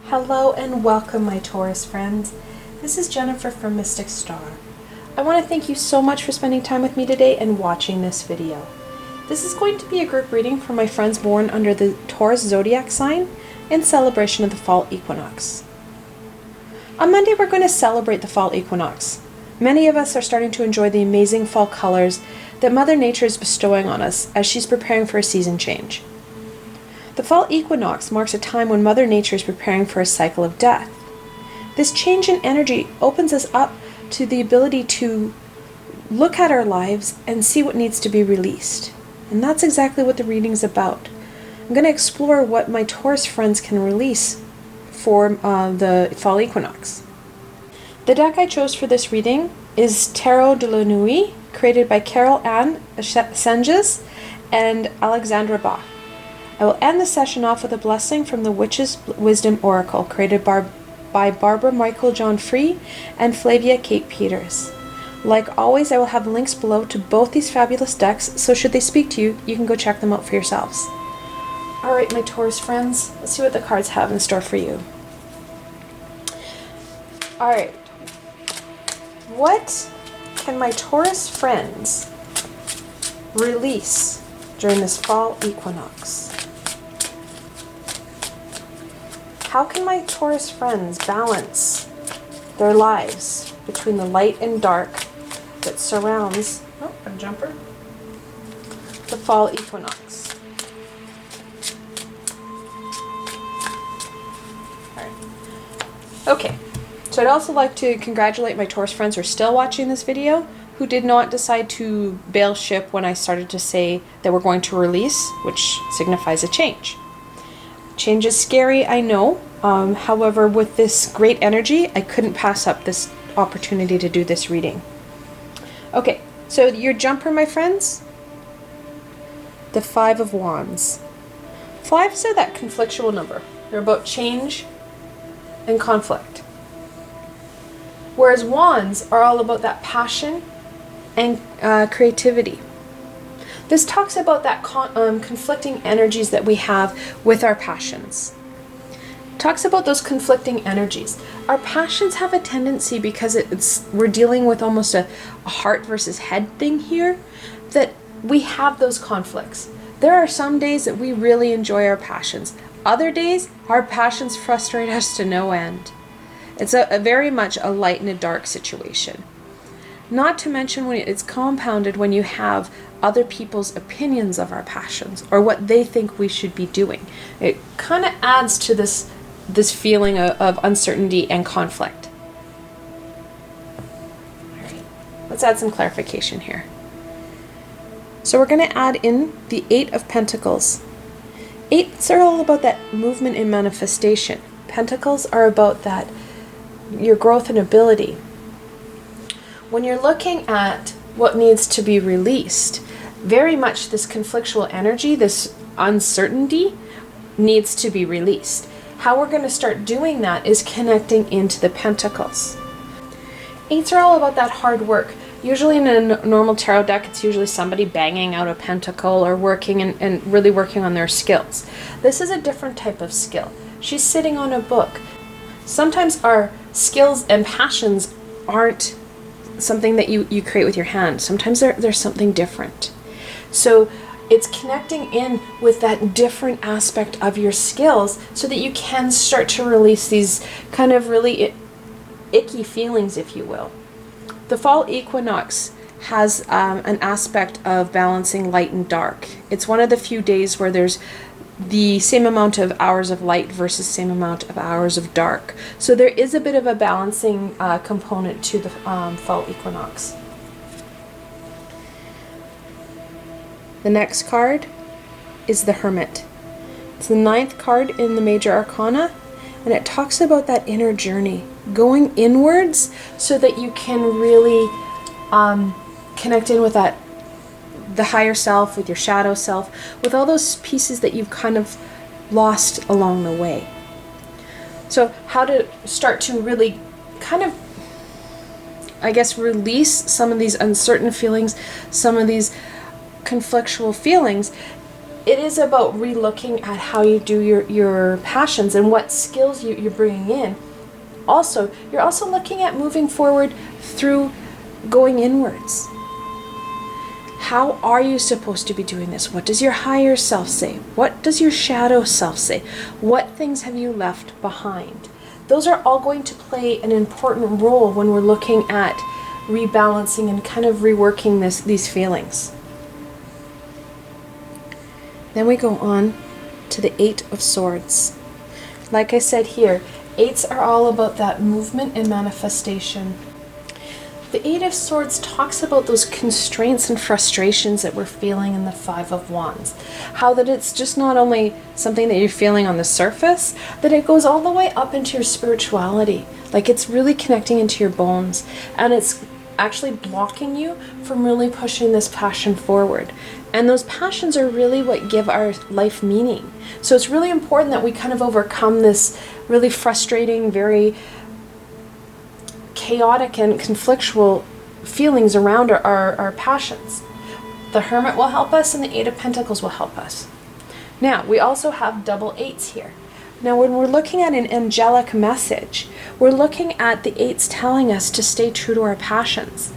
Hello and welcome, my Taurus friends. This is Jennifer from Mystic Star. I want to thank you so much for spending time with me today and watching this video. This is going to be a group reading for my friends born under the Taurus zodiac sign in celebration of the Fall Equinox. On Monday, we're going to celebrate the Fall Equinox. Many of us are starting to enjoy the amazing fall colors that Mother Nature is bestowing on us as she's preparing for a season change. The Fall Equinox marks a time when Mother Nature is preparing for a cycle of death. This change in energy opens us up to the ability to look at our lives and see what needs to be released. And that's exactly what the reading is about. I'm going to explore what my Taurus friends can release for the Fall Equinox. The deck I chose for this reading is Tarot de la Nuit, created by Carol Ann Senges and Alexandra Bach. I will end the session off with a blessing from the Witch's Wisdom Oracle, created by Barbara Michael John Free and Flavia Kate Peters. Like always, I will have links below to both these fabulous decks, so should they speak to you, you can go check them out for yourselves. Alright, my Taurus friends, let's see what the cards have in store for you. Alright, what can my Taurus friends release during this Fall Equinox? How can my Taurus friends balance their lives between the light and dark that surrounds the Fall Equinox? All right. Okay, so I'd also like to congratulate my Taurus friends who are still watching this video, who did not decide to bail ship when I started to say that we're going to release, which signifies a change. Change is scary, I know. However, with this great energy, I couldn't pass up this opportunity to do this reading. Okay, so your jumper, my friends, the Five of Wands. Fives are that conflictual number. They're about change and conflict. Whereas Wands are all about that passion and creativity. This talks about that conflicting energies that we have with our passions. Talks about those conflicting energies. Our passions have a tendency, because we're dealing with almost a heart versus head thing here, that we have those conflicts. There are some days that we really enjoy our passions. Other days, our passions frustrate us to no end. It's a very much a light and a dark situation. Not to mention when it's compounded when you have other people's opinions of our passions or what they think we should be doing. It kind of adds to this feeling of uncertainty and conflict. All right, let's add some clarification here. So we're going to add in the Eight of Pentacles. Eights are all about that movement and manifestation. Pentacles are about that, your growth and ability. When you're looking at what needs to be released, very much this conflictual energy, this uncertainty needs to be released. How we're going to start doing that is connecting into the Pentacles. Eights are all about that hard work. Usually in a normal tarot deck, it's usually somebody banging out a pentacle or working and really working on their skills. This is a different type of skill. She's sitting on a book. Sometimes our skills and passions aren't something that you create with your hand. Sometimes there's something different. So it's connecting in with that different aspect of your skills so that you can start to release these kind of really icky feelings, if you will. The Fall Equinox has an aspect of balancing light and dark. It's one of the few days where there's the same amount of hours of light versus same amount of hours of dark. So there is a bit of a balancing component to the Fall Equinox. The next card is the Hermit. It's the 9th card in the Major Arcana, and it talks about that inner journey, going inwards so that you can really connect in with the higher self, with your shadow self, with all those pieces that you've kind of lost along the way. So how to start to really kind of, I guess, release some of these uncertain feelings, some of these conflictual feelings, it is about re-looking at how you do your passions and what skills you're bringing in. Also, you're also looking at moving forward through going inwards. How are you supposed to be doing this? What does your higher self say? What does your shadow self say? What things have you left behind? Those are all going to play an important role when we're looking at rebalancing and kind of reworking these feelings. Then we go on to the Eight of Swords. Like I said here, eights are all about that movement and manifestation. The Eight of Swords talks about those constraints and frustrations that we're feeling in the Five of Wands. How that it's just not only something that you're feeling on the surface, that it goes all the way up into your spirituality. Like it's really connecting into your bones, and it's actually blocking you from really pushing this passion forward. And those passions are really what give our life meaning. So it's really important that we kind of overcome this really frustrating, very chaotic and conflictual feelings around our passions. The Hermit will help us, and the Eight of Pentacles will help us. Now, we also have double eights here. Now, when we're looking at an angelic message, we're looking at the eights telling us to stay true to our passions.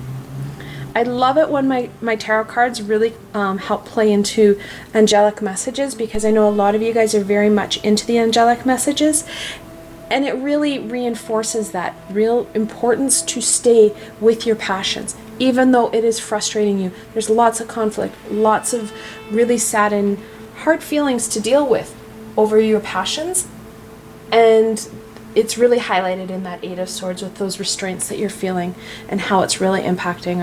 I love it when my tarot cards really help play into angelic messages, because I know a lot of you guys are very much into the angelic messages. And it really reinforces that real importance to stay with your passions, even though it is frustrating you. There's lots of conflict, lots of really sad and hard feelings to deal with over your passions. And it's really highlighted in that Eight of Swords with those restraints that you're feeling and how it's really impacting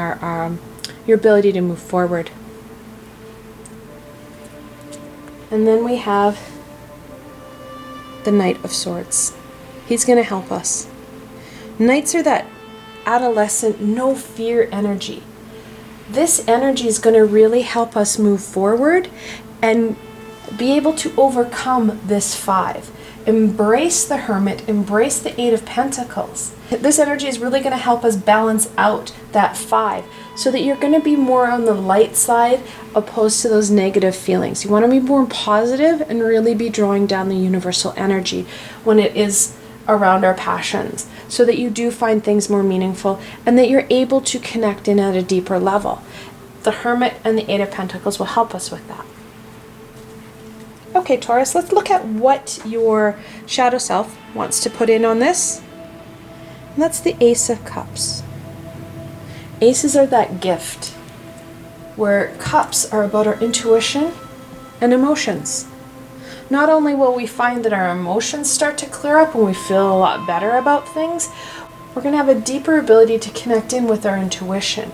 your ability to move forward. And then we have the Knight of Swords. He's going to help us. Knights are that adolescent, no fear energy. This energy is going to really help us move forward and be able to overcome this five. Embrace the Hermit, embrace the Eight of Pentacles. This energy is really going to help us balance out that five so that you're going to be more on the light side opposed to those negative feelings. You want to be more positive and really be drawing down the universal energy when it is around our passions, so that you do find things more meaningful and that you're able to connect in at a deeper level. The Hermit and the Eight of Pentacles will help us with that. Okay, Taurus, let's look at what your shadow self wants to put in on this. And that's the Ace of Cups. Aces are that gift, where cups are about our intuition and emotions. Not only will we find that our emotions start to clear up and we feel a lot better about things, we're going to have a deeper ability to connect in with our intuition.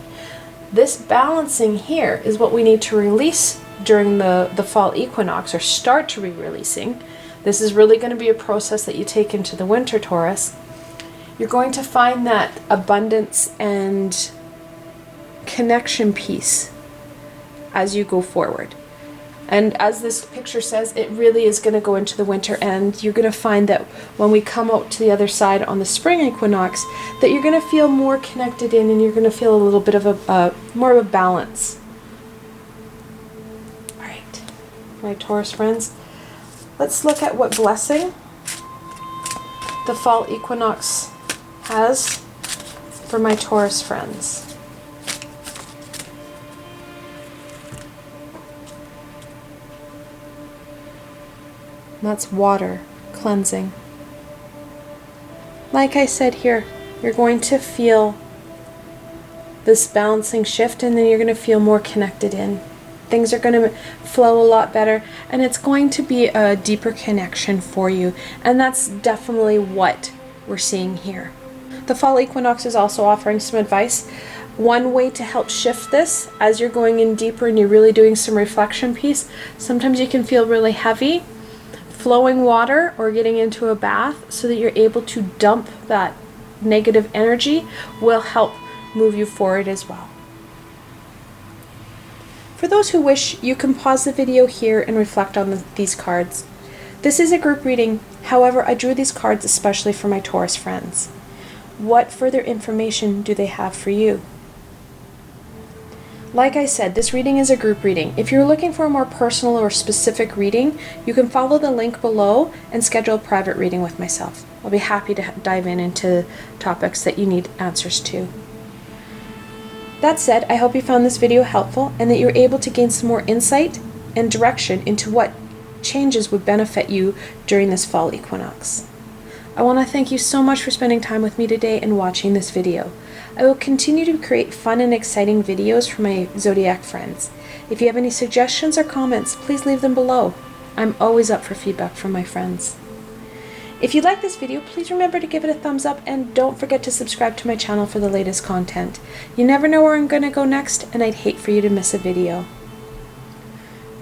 This balancing here is what we need to release during the fall equinox, or start to re-releasing. This is really going to be a process that you take into the winter, Taurus. You're going to find that abundance and connection piece as you go forward. And as this picture says, it really is going to go into the winter, and you're going to find that when we come out to the other side on the spring equinox, that you're going to feel more connected in, and you're going to feel a little bit of more of a balance. All right, my Taurus friends, let's look at what blessing the fall equinox has for my Taurus friends. And that's water, cleansing. Like I said here, you're going to feel this balancing shift, and then you're going to feel more connected in. Things are going to flow a lot better, and it's going to be a deeper connection for you. And that's definitely what we're seeing here. The fall equinox is also offering some advice. One way to help shift this, as you're going in deeper and you're really doing some reflection piece, sometimes you can feel really heavy. Flowing water or getting into a bath so that you're able to dump that negative energy will help move you forward as well. For those who wish, you can pause the video here and reflect on these cards. This is a group reading, however, I drew these cards especially for my Taurus friends. What further information do they have for you? Like I said, this reading is a group reading. If you're looking for a more personal or specific reading, you can follow the link below and schedule a private reading with myself. I'll be happy to dive into topics that you need answers to. That said, I hope you found this video helpful and that you're able to gain some more insight and direction into what changes would benefit you during this fall equinox. I want to thank you so much for spending time with me today and watching this video. I will continue to create fun and exciting videos for my zodiac friends. If you have any suggestions or comments, please leave them below. I'm always up for feedback from my friends. If you like this video, please remember to give it a thumbs up and don't forget to subscribe to my channel for the latest content. You never know where I'm going to go next, and I'd hate for you to miss a video.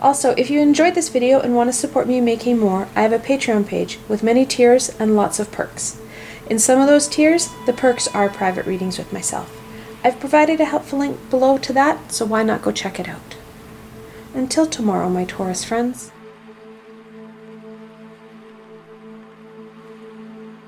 Also, if you enjoyed this video and want to support me making more, I have a Patreon page with many tiers and lots of perks. In some of those tiers, the perks are private readings with myself. I've provided a helpful link below to that, so why not go check it out. Until tomorrow, my Taurus friends.